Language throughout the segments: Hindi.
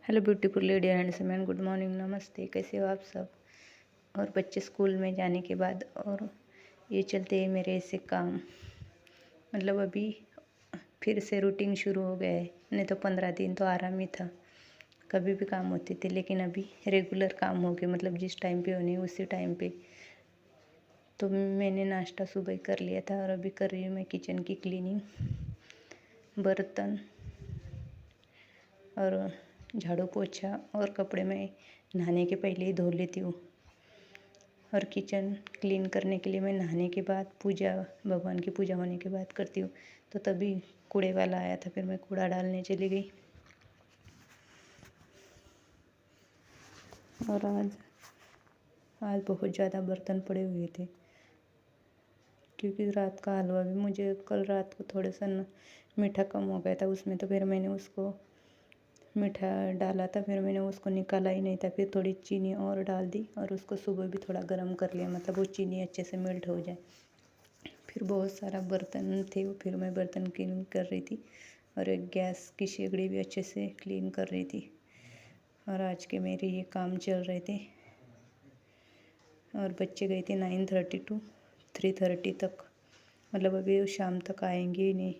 Hello beautiful lady and man, good morning, नमस्ते। कैसे हो आप सब। और बच्चे स्कूल में जाने के बाद और ये चलते हैं मेरे ऐसे काम, मतलब अभी फिर से रूटीन शुरू हो गया है। नहीं तो 15 दिन तो आराम ही था, कभी भी काम होते थे, लेकिन अभी रेगुलर काम हो गए, मतलब जिस टाइम पे होने उसी टाइम पे। तो मैंने नाश्ता सुबह कर लिया था और अभी कर रही हूँ मैं किचन की क्लीनिंग। बर्तन और झाड़ू पोछा और कपड़े मैं नहाने के पहले ही धो लेती हूँ। और किचन क्लीन करने के लिए मैं नहाने के बाद पूजा, भगवान की पूजा होने के बाद करती हूँ। तो तभी कूड़े वाला आया था, फिर मैं कूड़ा डालने चली गई। और आज बहुत ज़्यादा बर्तन पड़े हुए थे, क्योंकि रात का हलवा भी मुझे कल रात को थोड़ा सा मीठा कम हो गया था उसमें, तो फिर मैंने उसको मीठा डाला था, फिर मैंने उसको निकाला ही नहीं था। फिर थोड़ी चीनी और डाल दी और उसको सुबह भी थोड़ा गर्म कर लिया, मतलब वो चीनी अच्छे से मेल्ट हो जाए। फिर बहुत सारा बर्तन थे, फिर मैं बर्तन क्लीन कर रही थी और एक गैस की शेगड़ी भी अच्छे से क्लीन कर रही थी। और आज के मेरे ये काम चल रहे थे। और बच्चे गए थे 9:30 टू 3:30 तक, मतलब अभी वो शाम तक आएंगे ही नहीं।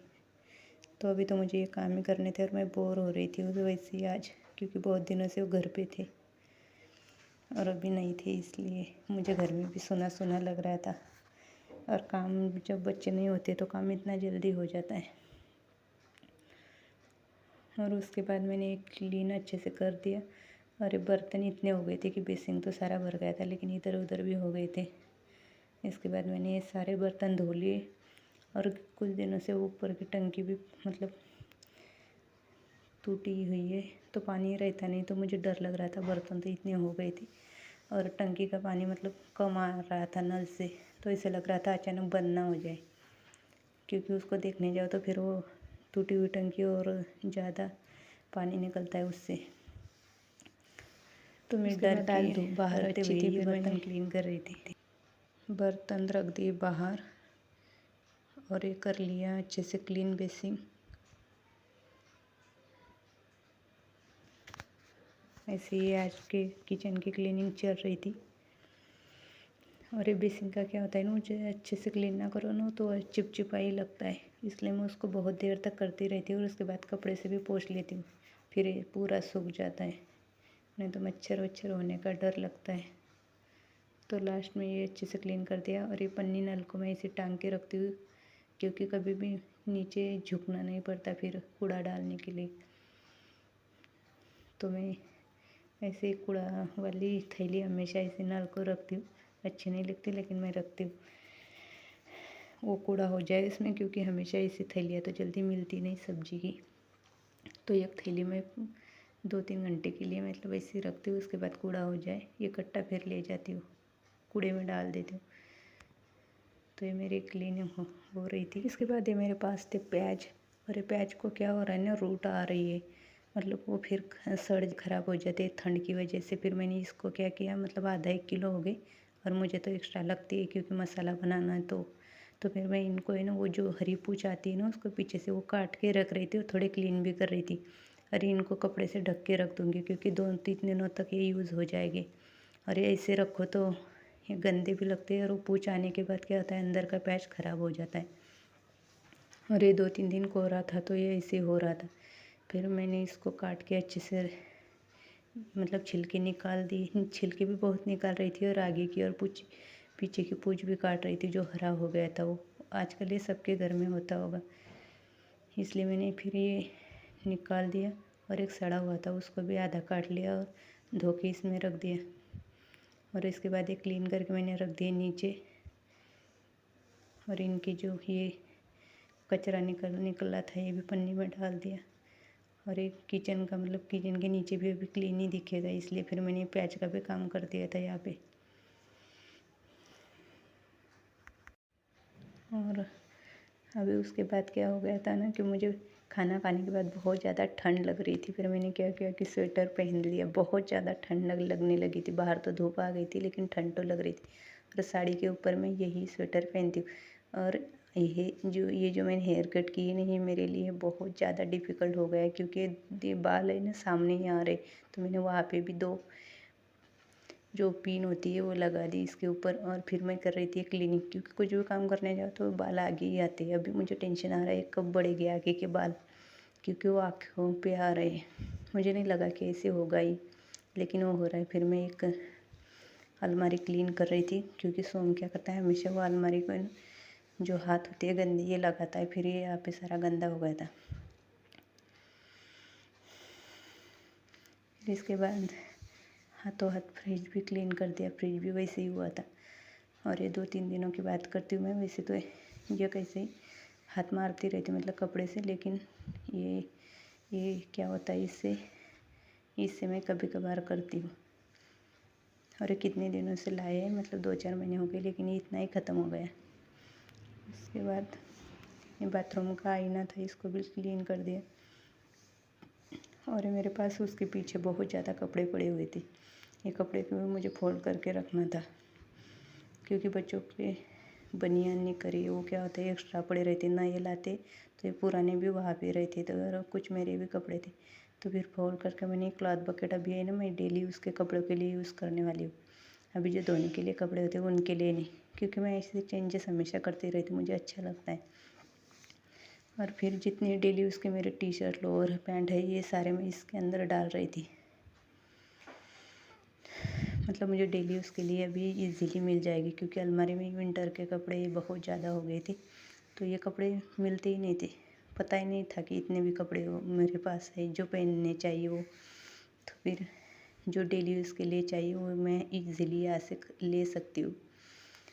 तो अभी तो मुझे ये काम ही करने थे और मैं बोर हो रही थी वैसे ही आज, क्योंकि बहुत दिनों से वो घर पे थे और अभी नहीं थे, इसलिए मुझे घर में भी सुना सुना लग रहा था। और काम जब बच्चे नहीं होते तो काम इतना जल्दी हो जाता है। और उसके बाद मैंने एक क्लीन अच्छे से कर दिया। और ये बर्तन इतने हो गए थे कि बेसिन तो सारा भर गया था, लेकिन इधर उधर भी हो गए थे। इसके बाद मैंने ये सारे बर्तन धो लिए। और कुछ दिनों से ऊपर की टंकी भी मतलब टूटी हुई है, तो पानी रहता नहीं, तो मुझे डर लग रहा था। बर्तन तो इतने हो गए थे और टंकी का पानी मतलब कम आ रहा था नल से, तो ऐसे लग रहा था अचानक बंद ना हो जाए, क्योंकि उसको देखने जाओ तो फिर वो टूटी हुई टंकी और ज़्यादा पानी निकलता है उससे। तो मैं डर के बाहर अच्छी थी, फिर बर्तन क्लीन कर रही थी। बर्तन रख दिए बाहर और ये कर लिया अच्छे से क्लीन बेसिन। ऐसे ही आज के किचन की क्लीनिंग चल रही थी। और ये बेसिन का क्या होता है ना, मुझे अच्छे से क्लीन ना करो ना तो चिपचिपा ही लगता है, इसलिए मैं उसको बहुत देर तक करती रहती हूँ। और उसके बाद कपड़े से भी पोंछ लेती हूँ, फिर ये पूरा सूख जाता है, नहीं तो मच्छर वच्छर होने का डर लगता है। तो लास्ट में ये अच्छे से क्लीन कर दिया। और ये पन्नी नल को मैं इसे टांग के रखती हूँ, क्योंकि कभी भी नीचे झुकना नहीं पड़ता फिर कूड़ा डालने के लिए। तो मैं ऐसे कूड़ा वाली थैली हमेशा इसे नल को रखती हूँ। अच्छी नहीं लगती, लेकिन मैं रखती हूँ, वो कूड़ा हो जाए इसमें, क्योंकि हमेशा ऐसी थैलियाँ तो जल्दी मिलती नहीं सब्जी की। तो एक थैली में 2-3 घंटे के लिए मतलब ऐसे रखती हूँ। उसके बाद कूड़ा हो जाए ये कट्टा फिर ले जाती हूँ, कूड़े में डाल देती हूँ। तो ये मेरी क्लीनिंग हो रही थी। इसके बाद ये मेरे पास थे प्याज, और ये प्याज को क्या हो रहा है ना, रूट आ रही है, मतलब वो फिर सड़ ख़राब हो जाते हैं ठंड की वजह से। फिर मैंने इसको क्या किया, मतलब आधा 1 किलो हो गए, और मुझे तो एक्स्ट्रा लगती है क्योंकि मसाला बनाना है। तो फिर मैं इनको है ना, वो जो हरी पूछ आती है ना, उसको पीछे से वो काट के रख रही थी और थोड़े क्लीन भी कर रही थी। और इनको कपड़े से ढक के रख दूँगी, क्योंकि 2-3 दिनों तक ये यूज़ हो जाएगी। और ये ऐसे रखो तो ये गंदे भी लगते हैं, और वो पूछ आने के बाद क्या होता है, अंदर का प्याज ख़राब हो जाता है। और ये 2-3 दिन को हो रहा था, तो ये ऐसे हो रहा था। फिर मैंने इसको काट के अच्छे से मतलब छिलके निकाल दी, छिलके भी बहुत निकाल रही थी, और आगे की और पीछे की पूँछ भी काट रही थी, जो हरा हो गया था वो। आजकल ये सबके घर में होता होगा, इसलिए मैंने फिर ये निकाल दिया। और एक सड़ा हुआ था, उसको भी आधा काट लिया और धो के इसमें रख दिया। और इसके बाद ये क्लीन करके मैंने रख दिए नीचे। और इनकी जो ये कचरा निकला था, ये भी पन्नी में डाल दिया। और एक किचन का मतलब किचन के नीचे भी अभी क्लीन ही दिखेगा, इसलिए फिर मैंने प्याज का भी काम कर दिया था यहाँ पे। और अभी उसके बाद क्या हो गया था ना, कि मुझे खाना खाने के बाद बहुत ज़्यादा ठंड लग रही थी। फिर मैंने क्या किया कि स्वेटर पहन लिया, बहुत ज़्यादा ठंड लगने लगी थी। बाहर तो धूप आ गई थी, लेकिन ठंड तो लग रही थी। और साड़ी के ऊपर मैं यही स्वेटर पहनती हूँ। और ये जो मैंने हेयर कट की है ना, ये मेरे लिए बहुत ज़्यादा डिफ़िकल्ट हो गया है, क्योंकि ये बाल है ना सामने ही आ रहे। तो मैंने वहाँ पे भी 2 जो पिन होती है वो लगा दी इसके ऊपर, और फिर मैं कर रही थी क्लीनिंग, क्योंकि कुछ भी काम करने जाओ तो बाल आगे ही आते हैं। अभी मुझे टेंशन आ रहा है कब बढ़ेंगे आगे के बाल, क्योंकि वो आँखों पे आ रहे हैं। मुझे नहीं लगा कि ऐसे होगा ही, लेकिन वो हो रहा है। फिर मैं एक अलमारी क्लीन कर रही थी, क्योंकि सोम क्या करता है, हमेशा वो अलमारी को जो हाथ होती है गंदी ये लगाता है, फिर ये यहाँ पे सारा गंदा हो गया था। फिर इसके बाद हाथों हाथ फ्रिज भी क्लीन कर दिया, फ्रिज भी वैसे ही हुआ था। और ये 2-3 दिनों की बात करती हूँ मैं। वैसे तो ये कैसे ही हाथ मारती रहती मतलब कपड़े से, लेकिन ये क्या होता है, इससे मैं कभी कभार करती हूँ। और ये कितने दिनों से लाए हैं, मतलब 2-4 महीने हो गए, लेकिन ये इतना ही ख़त्म हो गया। उसके बाद ये बाथरूम का आईना था, इसको भी क्लीन कर दिया। और मेरे पास उसके पीछे बहुत ज़्यादा कपड़े पड़े हुए थे। ये कपड़े को भी मुझे फोल्ड करके रखना था, क्योंकि बच्चों के बनियान निकरे वो क्या होता है एक्स्ट्रा पड़े रहते, नए लाते तो ये पुराने भी वहाँ पे रहते। तो और कुछ मेरे भी कपड़े थे, तो फिर फोल्ड करके मैंने क्लॉथ बकेट अभी है ना, मैं डेली उसके कपड़ों के लिए यूज़ करने वाली हूँ। अभी जो धोने के लिए कपड़े होते हैं उनके लिए नहीं, क्योंकि मैं ऐसे चेंजेस हमेशा करती रहती, मुझे अच्छा लगता है। और फिर जितने डेली उसके मेरे टी शर्ट लोअर पैंट है, ये सारे मैं इसके अंदर डाल रही थी। मतलब मुझे डेली उसके लिए अभी इजीली मिल जाएगी, क्योंकि अलमारी में विंटर के कपड़े बहुत ज़्यादा हो गए थे, तो ये कपड़े मिलते ही नहीं थे। पता ही नहीं था कि इतने भी कपड़े मेरे पास है जो पहनने चाहिए वो। तो फिर जो डेली यूज़ के लिए चाहिए वो मैं इजीली यहाँ से ले सकती हूँ,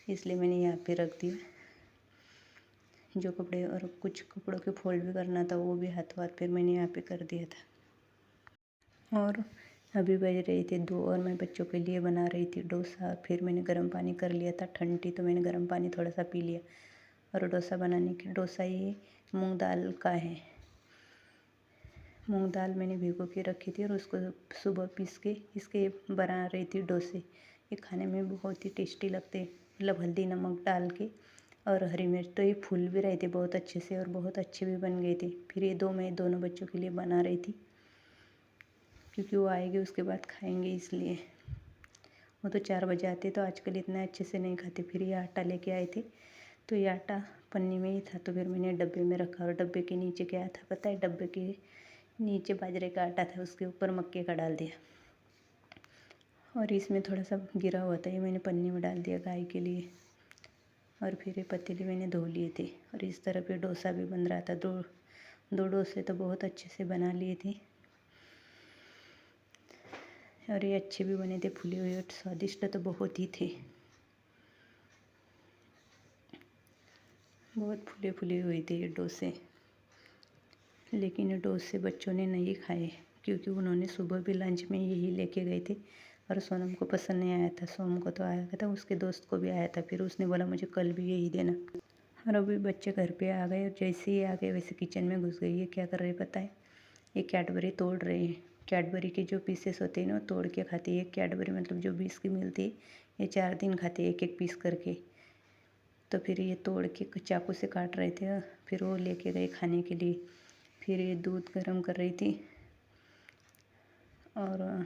इसलिए मैंने यहाँ पे रख दिया जो कपड़े। और कुछ कपड़ों के फोल्ड भी करना था, वो भी हाथों हाथ फिर मैंने यहाँ पे कर दिया था। और अभी बज रहे थे 2 और मैं बच्चों के लिए बना रही थी डोसा। फिर मैंने गर्म पानी कर लिया था, ठंड थी तो मैंने गर्म पानी थोड़ा सा पी लिया। और डोसा बनाने के डोसा ये मूंग दाल का है। मूंग दाल मैंने भिगो के रखी थी और उसको सुबह पीस के इसके बना रही थी डोसे। ये खाने में बहुत ही टेस्टी लगते, मतलब हल्दी नमक डाल के और हरी मिर्च। तो ये फूल भी रहे थे बहुत अच्छे से और बहुत अच्छे भी बन गए थे। फिर ये मैं दोनों बच्चों के लिए बना रही थी, क्योंकि वो आएंगे उसके बाद खाएंगे, इसलिए। वो तो 4 बजे आते, तो आजकल इतना अच्छे से नहीं खाते। फिर ये आटा लेके आए थे, तो ये आटा पन्नी में ही था, तो फिर मैंने डब्बे में रखा। और डब्बे के नीचे क्या था पता है, डब्बे के नीचे बाजरे का आटा था, उसके ऊपर मक्के का डाल दिया। और इसमें थोड़ा सा गिरा हुआ था, ये मैंने पन्नी में डाल दिया गाय के लिए। और फिर ये पतीले मैंने धो लिए थे। और इस तरह पे डोसा भी बन रहा था। दो डोसे तो बहुत अच्छे से बना लिए थे, और ये अच्छे भी बने थे, फूले हुए और स्वादिष्ट तो बहुत ही थे। बहुत फूले फूले हुए थे ये डोसे, लेकिन ये डोसे बच्चों ने नहीं खाए, क्योंकि उन्होंने सुबह भी लंच में यही लेके गए थे। और सोनम को पसंद नहीं आया था, सोम को तो आया था, उसके दोस्त को भी आया था। फिर उसने बोला मुझे कल भी यही देना। और अभी बच्चे घर पे आ गए, और जैसे ही आ गए वैसे किचन में घुस गई। ये क्या कर रहे पता है, ये कैडबरी तोड़ रहे हैं। कैडबरी के जो पीसेस होते हैं ना, तोड़ के खाते हैं। एक कैडबरी मतलब जो 20 की मिलती है, ये 4 दिन खाते हैं एक एक पीस करके। तो फिर ये तोड़ के चाकू से काट रहे थे, फिर वो लेके गए खाने के लिए। फिर ये दूध गर्म कर रही थी, और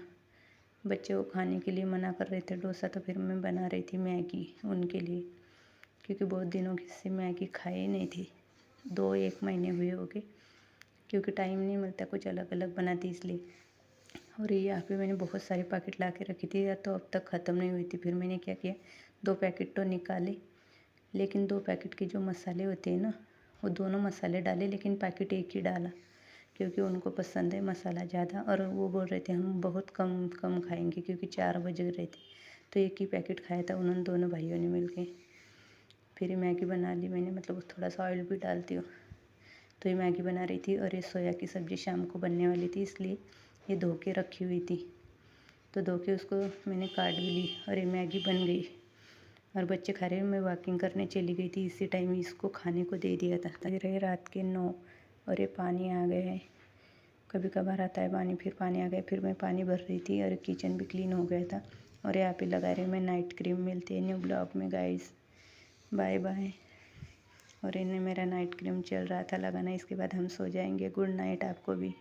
बच्चे को खाने के लिए मना कर रहे थे डोसा। तो फिर मैं बना रही थी मैगी उनके लिए, क्योंकि बहुत दिनों से मैगी खाए नहीं थी, 2-1 महीने हुए हो गए, क्योंकि टाइम नहीं मिलता कुछ अलग अलग बनाती इसलिए। और ये यहाँ पे मैंने बहुत सारे पैकेट ला के रखी थी, तो अब तक ख़त्म नहीं हुई थी। फिर मैंने क्या किया, 2 पैकेट तो निकाले, लेकिन 2 पैकेट के जो मसाले होते हैं ना, वो दोनों मसाले डाले, लेकिन पैकेट एक ही डाला, क्योंकि उनको पसंद है मसाला ज़्यादा। और वो बोल रहे थे हम बहुत कम कम खाएंगे, क्योंकि 4 बज रहे थे। तो एक ही पैकेट खाया था उन्होंने, दोनों भाइयों ने मिल के। फिर मैगी बना ली मैंने, मतलब थोड़ा सा ऑयल भी डालती हूँ। तो ये मैगी बना रही थी, और ये सोया की सब्ज़ी शाम को बनने वाली थी, इसलिए ये धो के रखी हुई थी। तो धो के उसको मैंने काट भी ली, और ये मैगी बन गई। और बच्चे खा रहे, मैं वॉकिंग करने चली गई थी, इसी टाइम इसको खाने को दे दिया था। रहे रात के 9, और ये पानी आ गया है। कभी कभार आता है पानी, फिर पानी आ गया। फिर मैं पानी भर रही थी, और किचन भी क्लीन हो गया था। और यहाँ पे लगा रही मैं नाइट क्रीम। मिलती है न्यू ब्लॉग में गाइस, बाय बाय। और इन्हें मेरा नाइट क्रीम चल रहा था लगाना। इसके बाद हम सो जाएंगे। गुड नाइट आपको भी।